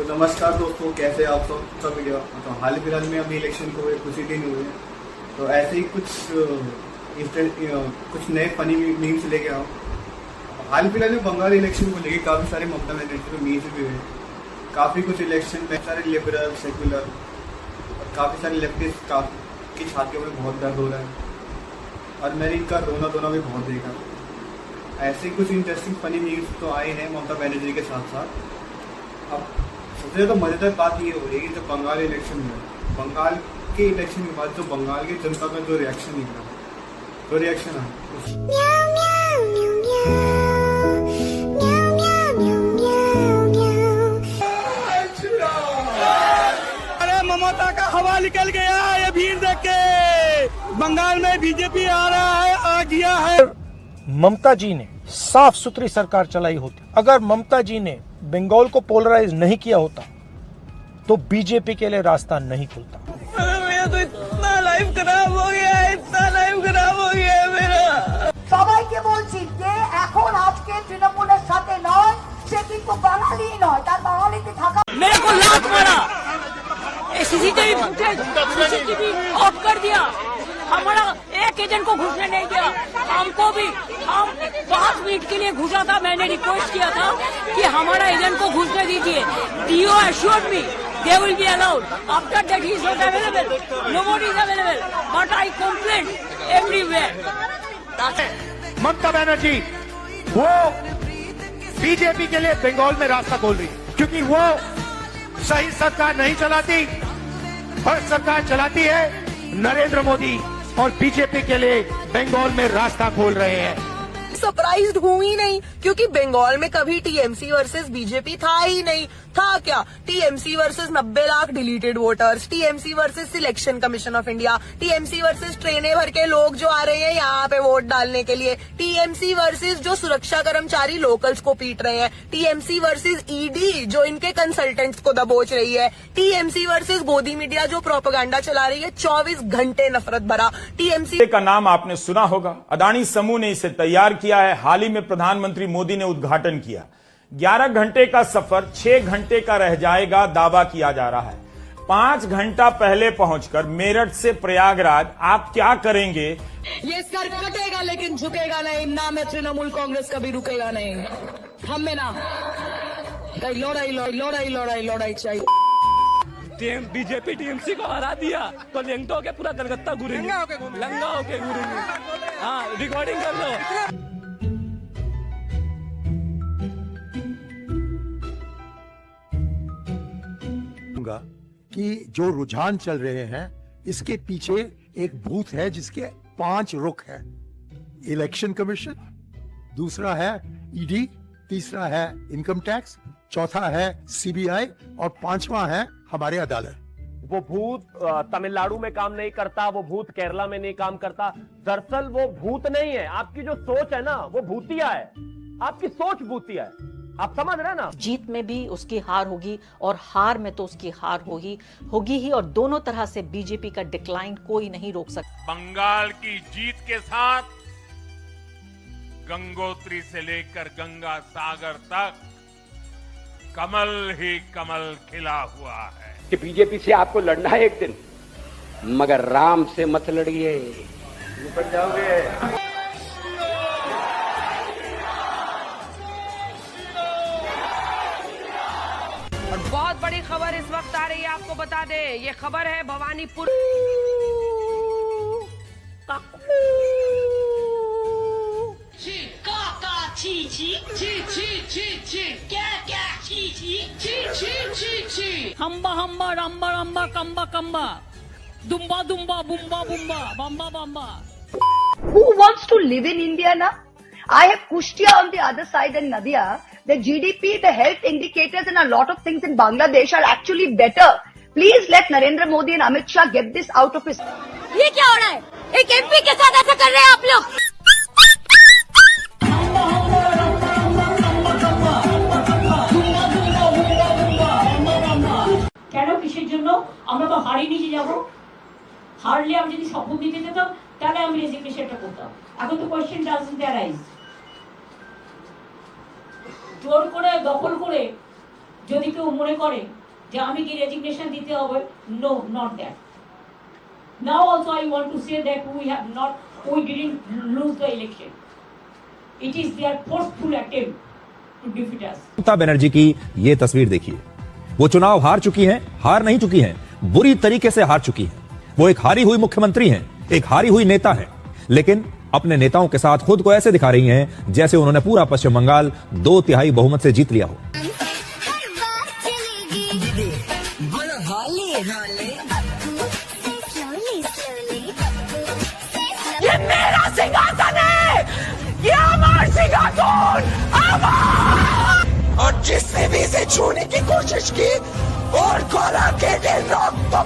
तो नमस्कार दोस्तों, कैसे आप सब वीडियो। तो हाल फिलहाल में अभी इलेक्शन को हुए कुछ ही दिन हुए हैं, तो ऐसे ही कुछ नए फनी मीम्स लेके आओ। हाल फिलहाल में बंगाल इलेक्शन को लेके काफ़ी सारे ममता बनर्जी के मीम्स भी हुए, काफ़ी कुछ इलेक्शन में सारे लिबरल सेकुलर और काफ़ी सारे लेफ्टिस्ट की छातियों में बहुत दर्द हो रहा है और मैंने इनका रोना धोना भी बहुत देखा। ऐसे कुछ इंटरेस्टिंग फनी न्यूज़ तो आए हैं ममता बनर्जी के साथ साथ। अब सबसे ज़्यादा मज़ेदार बात ये हो रही है कि जब बंगाल के इलेक्शन के बाद जो बंगाल की जनता का जो रिएक्शन निकला, जो रिएक्शन आया, अरे ममता का हवा निकल गया है। ये भीड़ देख के बंगाल में बीजेपी आ रहा है, आ गया है। ममता जी ने साफ सुथरी सरकार चलाई होती, अगर ममता जी ने बंगाल को पोलराइज नहीं किया होता तो बीजेपी के लिए रास्ता नहीं खुलता। मेरा तो इतना लाइफ खराब हो गया है, इतना लाइफ खराब हो गया है मेरा। সবাইকে বলছি যে এখন আজকে তৃণমূলের সাথে নয়, সে কিন্তু বাঙালি নয়, তার বাঙালিতে থাকা। मेरे को लात मारा, सीसीटीवी फुटेज ऑफ कर दिया, हमारा एक एजेंट को घुसने नहीं दिया। हमको भी, हम 5 मिनट के लिए घुसा था, मैंने रिक्वेस्ट किया था कि हमारा एजेंट को घुसने दीजिए। DO assured me they will be allowed. After that he is not available, nobody is available, but I complained everywhere. Mamata Banerjee वो बीजेपी के लिए बंगाल में रास्ता खोल रही है, क्योंकि वो सही सरकार नहीं चलाती, भ्रष्ट सरकार चलाती है। नरेंद्र मोदी और बीजेपी के लिए बंगाल में रास्ता खोल रहे हैं। सरप्राइज्ड हूँ ही नहीं, क्योंकि बंगाल में कभी टीएमसी वर्सेस बीजेपी था ही नहीं। था क्या? TMC versus 90 lakh deleted voters, TMC versus selection commission of India, TMC versus ट्रेनें भर के लोग जो आ रहे हैं यहाँ पे वोट डालने के लिए, टीएमसी वर्सेस जो सुरक्षा कर्मचारी लोकल्स को पीट रहे हैं, टीएमसी वर्सेस ईडी जो इनके कंसल्टेंट्स को दबोच रही है, टीएमसी वर्सेस गोदी मीडिया जो प्रोपेगेंडा चला रही है 24 घंटे नफरत भरा। टीएमसी का नाम आपने सुना होगा, अदानी समूह ने इसे तैयार किया है। हाल ही में प्रधानमंत्री मोदी ने उद्घाटन किया। 11 घंटे का सफर 6 घंटे का रह जाएगा, दावा किया जा रहा है। 5 घंटा पहले पहुंचकर मेरठ से प्रयागराज आप क्या करेंगे? ये सर कटेगा लेकिन झुकेगा नहीं। नाम है तृणमूल कांग्रेस, कभी रुकेगा नहीं। हम में ना लड़ाई चाहिए। बीजेपी टीएमसी को हरा दिया तो लेंटो के पूरा कलकत्ता घूरेंगे, लंगा होके घूरेंगे। हाँ, रिकॉर्डिंग कर लो। कि जो रुझान चल रहे हैं इसके पीछे एक भूत है जिसके 5 रुख है। इलेक्शन कमीशन, दूसरा है ईडी, तीसरा है इनकम टैक्स, चौथा है सीबीआई और 5वां है हमारे अदालत। वो भूत तमिलनाडु में काम नहीं करता, वो भूत केरला में नहीं काम करता। दरअसल वो भूत नहीं है, आपकी जो सोच है ना वो भूतिया है। आपकी सोच भूतिया है, आप समझ रहे हैं ना। जीत में भी उसकी हार होगी और हार में तो उसकी हार होगी ही, और दोनों तरह से बीजेपी का डिक्लाइन कोई नहीं रोक सकता। बंगाल की जीत के साथ गंगोत्री से लेकर गंगा सागर तक कमल ही कमल खिला हुआ है। कि बीजेपी से आपको लड़ना है एक दिन, मगर राम से मत लड़िए, निपट जाओगे। बहुत बड़ी खबर इस वक्त आ रही है, आपको बता दे। ये खबर है भवानीपुर। हम्बा हम्बा रम्बा रम्बा कम्बा कम्बा दुम्बा दुम्बा बुम्बा बुम्बा बम्बा बम्बा। Who wants to live in India now? I have Kushtia on the other side and Nadia. The GDP, the health indicators and a lot of things in Bangladesh are actually better. Please let Narendra Modi and Amit Shah get this out of his... ये क्या हो रहा है? एक MP के साथ ऐसा कर रहे हैं आप लोग। কেন, কিসের জন্য? আমরা তো হারিয়ে নিচে যাবো। হারলে আমি যদি শপথ নিতে যেতাম তাহলে আমি রেজিগনেশনটা করতাম। এখন তো কোয়েশ্চেন ডাজন্ট অ্যারাইজ। জোর করে দখল করে যদি কেউ মনে করে যে আমি কি রেজিগনেশন দিতে হবে, no, not that. Now also I want to say that we didn't lose the election. It is their forceful attempt to defeat us. Mamata Banerjee की ये तस्वीर देखिए, वो चुनाव हार चुकी हैं, हार नहीं चुकी हैं, बुरी तरीके से हार चुकी हैं। वो एक हारी हुई मुख्यमंत्री हैं, एक हारी हुई नेता है, लेकिन अपने नेताओं के साथ खुद को ऐसे दिखा रही हैं जैसे उन्होंने पूरा पश्चिम बंगाल 2/3 बहुमत से जीत लिया हो। ये मेरा सिंहासन है, ये हमारा सिंहासन, और जिसने भी इसे छूने की कोशिश की और गोला के रोक तो